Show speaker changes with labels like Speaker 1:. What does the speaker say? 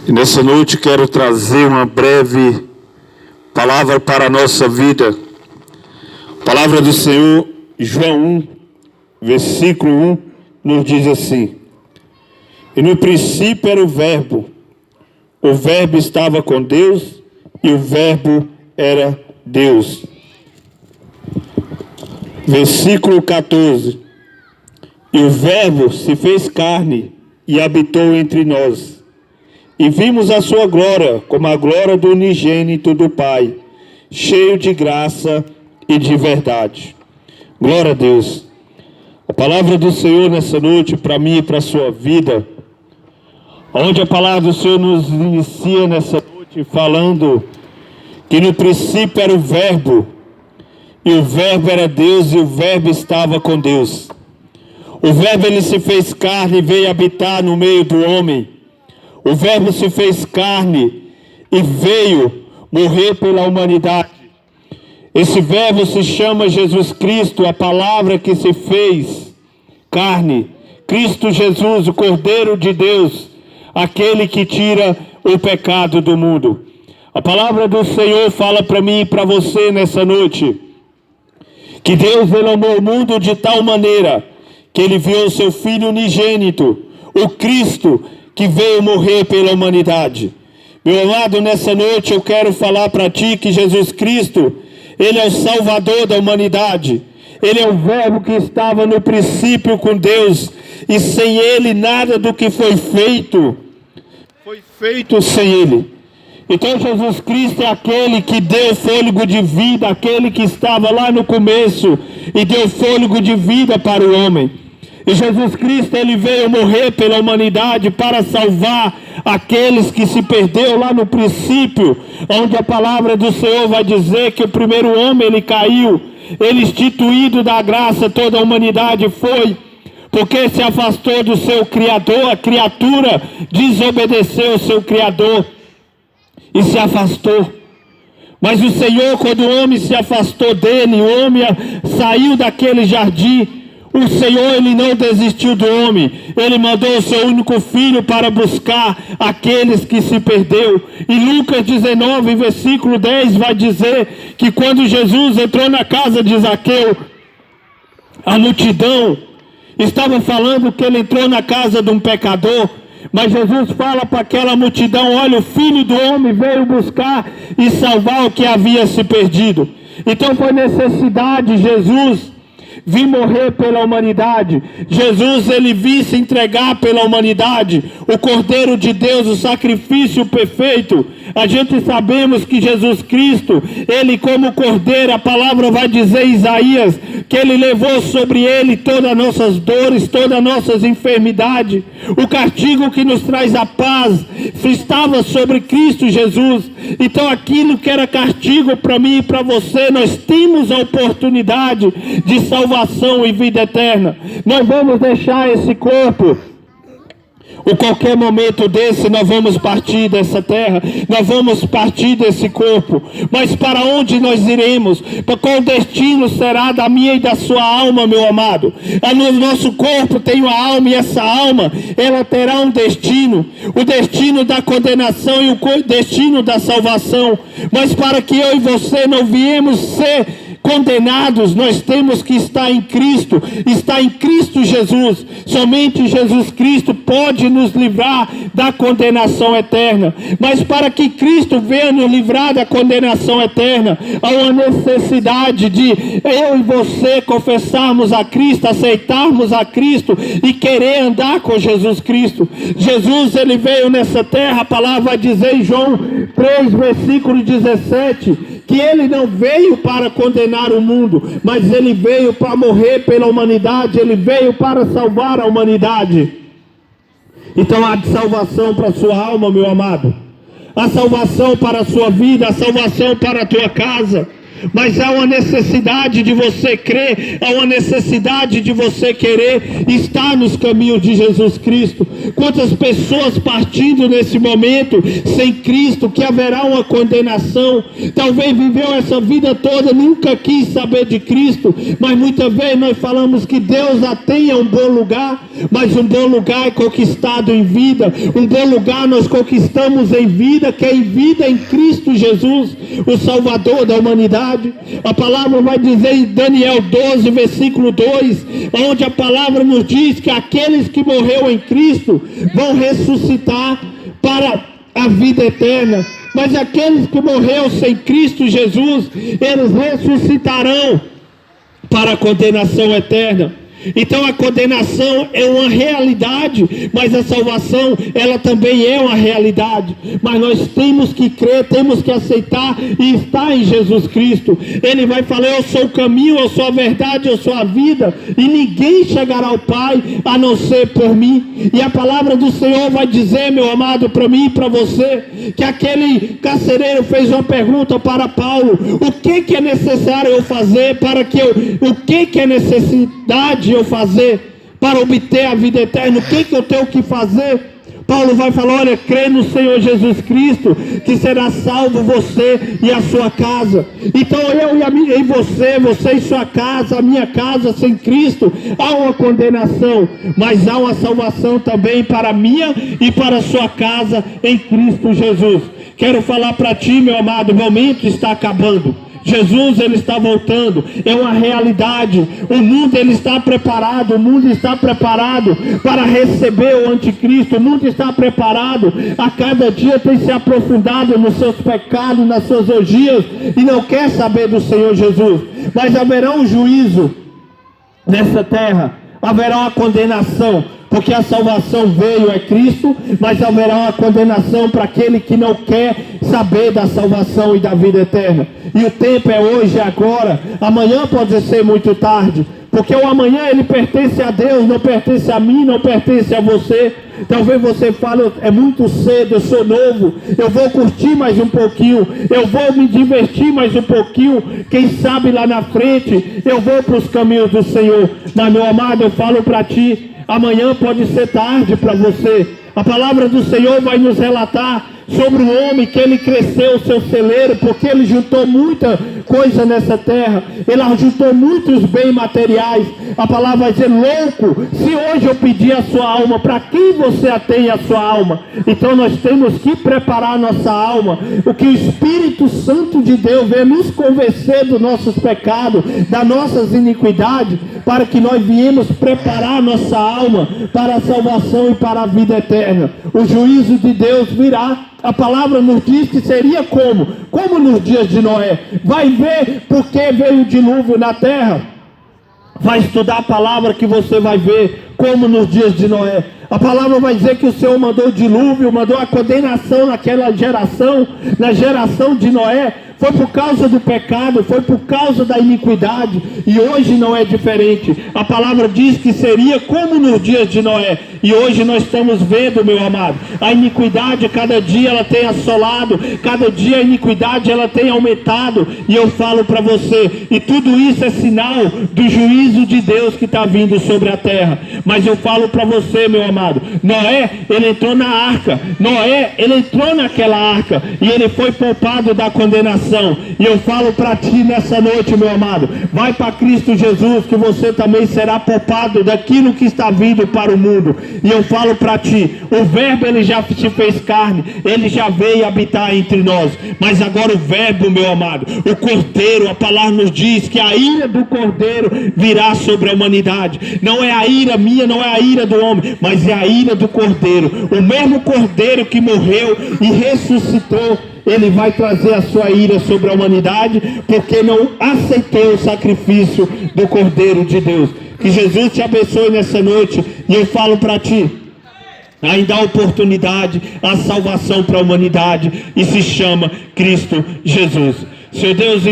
Speaker 1: E nessa noite quero trazer uma breve palavra para a nossa vida. Palavra do Senhor, João 1, versículo 1, nos diz assim: E no princípio era o Verbo estava com Deus, e o Verbo era Deus. Versículo 14: E o Verbo se fez carne e habitou entre nós. E vimos a sua glória, como a glória do unigênito do Pai, cheio de graça e de verdade. Glória a Deus. A palavra do Senhor nessa noite, para mim e para a sua vida, onde a palavra do Senhor nos inicia nessa noite, falando que no princípio era o Verbo, e o Verbo era Deus, e o Verbo estava com Deus. O Verbo, ele se fez carne e veio habitar no meio do homem. O Verbo se fez carne e veio morrer pela humanidade. Esse Verbo se chama Jesus Cristo, a palavra que se fez carne. Cristo Jesus, o Cordeiro de Deus, aquele que tira o pecado do mundo. A palavra do Senhor fala para mim e para você nessa noite, que Deus, ele amou o mundo de tal maneira que ele enviou o seu Filho unigênito, o Cristo, que veio morrer pela humanidade. Meu amado, nessa noite eu quero falar para ti que Jesus Cristo, ele é o Salvador da humanidade. Ele é o Verbo que estava no princípio com Deus, e sem ele nada do que foi feito sem ele. Então Jesus Cristo é aquele que deu fôlego de vida, aquele que estava lá no começo e deu fôlego de vida para o homem. E Jesus Cristo, ele veio morrer pela humanidade para salvar aqueles que se perderam lá no princípio, onde a palavra do Senhor vai dizer que o primeiro homem, ele caiu, ele instituído da graça, toda a humanidade foi, porque se afastou do seu Criador, a criatura desobedeceu o seu Criador e se afastou. Mas o Senhor, quando o homem se afastou dele, o homem saiu daquele jardim, o Senhor, ele não desistiu do homem. Ele mandou o seu único filho para buscar aqueles que se perdeu. E Lucas 19, versículo 10 vai dizer que quando Jesus entrou na casa de Zaqueu, a multidão estava falando que ele entrou na casa de um pecador. Mas Jesus fala para aquela multidão: olha, o Filho do Homem veio buscar e salvar o que havia se perdido. Então foi necessidade Jesus vir morrer pela humanidade. Jesus, ele vir se entregar pela humanidade. O Cordeiro de Deus, o sacrifício perfeito. A gente sabemos que Jesus Cristo, ele como Cordeiro, a palavra vai dizer em Isaías, que ele levou sobre ele todas as nossas dores, todas as nossas enfermidades. O castigo que nos traz a paz estava sobre Cristo Jesus. Então aquilo que era castigo para mim e para você, nós temos a oportunidade de salvação e vida eterna. Nós vamos deixar esse corpo. Em qualquer momento desse nós vamos partir dessa terra, nós vamos partir desse corpo, mas para onde nós iremos? Para qual destino será da minha e da sua alma, meu amado? O nosso corpo tem uma alma, e essa alma, ela terá um destino, o destino da condenação e o destino da salvação. Mas para que eu e você não viemos ser condenados, nós temos que estar em Cristo, estar em Cristo Jesus. Somente Jesus Cristo pode nos livrar da condenação eterna. Mas para que Cristo venha nos livrar da condenação eterna, há uma necessidade de eu e você confessarmos a Cristo, aceitarmos a Cristo e querer andar com Jesus Cristo. Jesus, ele veio nessa terra, a palavra vai dizer em João 3, versículo 17, que ele não veio para condenar o mundo, mas ele veio para morrer pela humanidade, ele veio para salvar a humanidade. Então há salvação para a sua alma, meu amado. Há salvação para a sua vida, há salvação para a tua casa. mas há uma necessidade de você crer, há uma necessidade de você querer estar nos caminhos de Jesus Cristo. Quantas pessoas partindo nesse momento sem Cristo, que haverá uma condenação, talvez viveu essa vida toda, nunca quis saber de Cristo, mas muitas vezes nós falamos que Deus a tenha um bom lugar, mas um bom lugar é conquistado em vida, um bom lugar nós conquistamos em vida, que é em vida em Cristo Jesus, o Salvador da humanidade. A palavra vai dizer em Daniel 12, versículo 2, onde a palavra nos diz que aqueles que morreram em Cristo vão ressuscitar para a vida eterna, mas aqueles que morreram sem Cristo Jesus, eles ressuscitarão para a condenação eterna. Então a condenação é uma realidade, mas a salvação, ela também é uma realidade. Mas nós temos que crer, temos que aceitar e estar em Jesus Cristo. Ele vai falar: eu sou o caminho, eu sou a verdade, eu sou a vida, e ninguém chegará ao Pai a não ser por mim. E a palavra do Senhor vai dizer, meu amado, para mim e para você, que aquele carcereiro fez uma pergunta para Paulo: o que é necessário eu fazer para que o que é necessidade eu fazer para obter a vida eterna? O que eu tenho que fazer? Paulo vai falar: olha, crê no Senhor Jesus Cristo, que será salvo você e a sua casa. Então eu e você e sua casa, a minha casa sem Cristo, há uma condenação, mas há uma salvação também para a minha e para a sua casa em Cristo Jesus. Quero falar para ti, meu amado, o momento está acabando. Jesus, ele está voltando, é uma realidade. O mundo, ele está preparado, o mundo está preparado para receber o anticristo. O mundo está preparado, a cada dia tem se aprofundado nos seus pecados, nas suas orgias, e não quer saber do Senhor Jesus. Mas haverá um juízo nessa terra, haverá uma condenação, porque a salvação veio, é Cristo, mas haverá uma condenação para aquele que não quer saber da salvação e da vida eterna. E o tempo é hoje, é agora. Amanhã pode ser muito tarde, porque o amanhã ele pertence a Deus, não pertence a mim, não pertence a você. Talvez você fale: é muito cedo, eu sou novo, eu vou curtir mais um pouquinho, eu vou me divertir mais um pouquinho, quem sabe lá na frente eu vou para os caminhos do Senhor. Mas, meu amado, eu falo para ti, amanhã pode ser tarde para você. A palavra do Senhor vai nos relatar sobre o homem que ele cresceu o seu celeiro, porque ele juntou muita coisa nessa terra, ele juntou muitos bens materiais. A palavra vai dizer: louco, se hoje eu pedir a sua alma, para quem você a tem a sua alma? Então nós temos que preparar a nossa alma, o que o Espírito Santo de Deus venha nos convencer dos nossos pecados, das nossas iniquidades, para que nós viemos preparar a nossa alma para a salvação e para a vida eterna. O juízo de Deus virá. A palavra nos diz que seria como nos dias de Noé. Vai ver porque veio o dilúvio na terra. Vai estudar a palavra que você vai ver como nos dias de Noé. A palavra vai dizer que o Senhor mandou o dilúvio, mandou a condenação naquela geração, na geração de Noé. Foi por causa do pecado, foi por causa da iniquidade, e hoje não é diferente. A palavra diz que seria como nos dias de Noé, e hoje nós estamos vendo, meu amado, a iniquidade cada dia ela tem assolado, cada dia a iniquidade ela tem aumentado, e eu falo para você, e tudo isso é sinal do juízo de Deus que está vindo sobre a terra. Mas eu falo para você, meu amado, Noé, ele entrou na arca, Noé, ele entrou naquela arca, e ele foi poupado da condenação. E eu falo para ti nessa noite, meu amado, vai para Cristo Jesus, que você também será poupado daquilo que está vindo para o mundo. E eu falo para ti, o verbo ele já se fez carne, ele já veio habitar entre nós, mas agora o verbo, meu amado, o cordeiro, a palavra nos diz que a ira do cordeiro virá sobre a humanidade. Não é a ira minha, não é a ira do homem, mas é a ira do cordeiro. O mesmo cordeiro que morreu e ressuscitou, ele vai trazer a sua ira sobre a humanidade, porque não aceitou o sacrifício do Cordeiro de Deus. Que Jesus te abençoe nessa noite. E eu falo para ti, ainda há oportunidade, a salvação para a humanidade, e se chama Cristo Jesus. Seu Deus,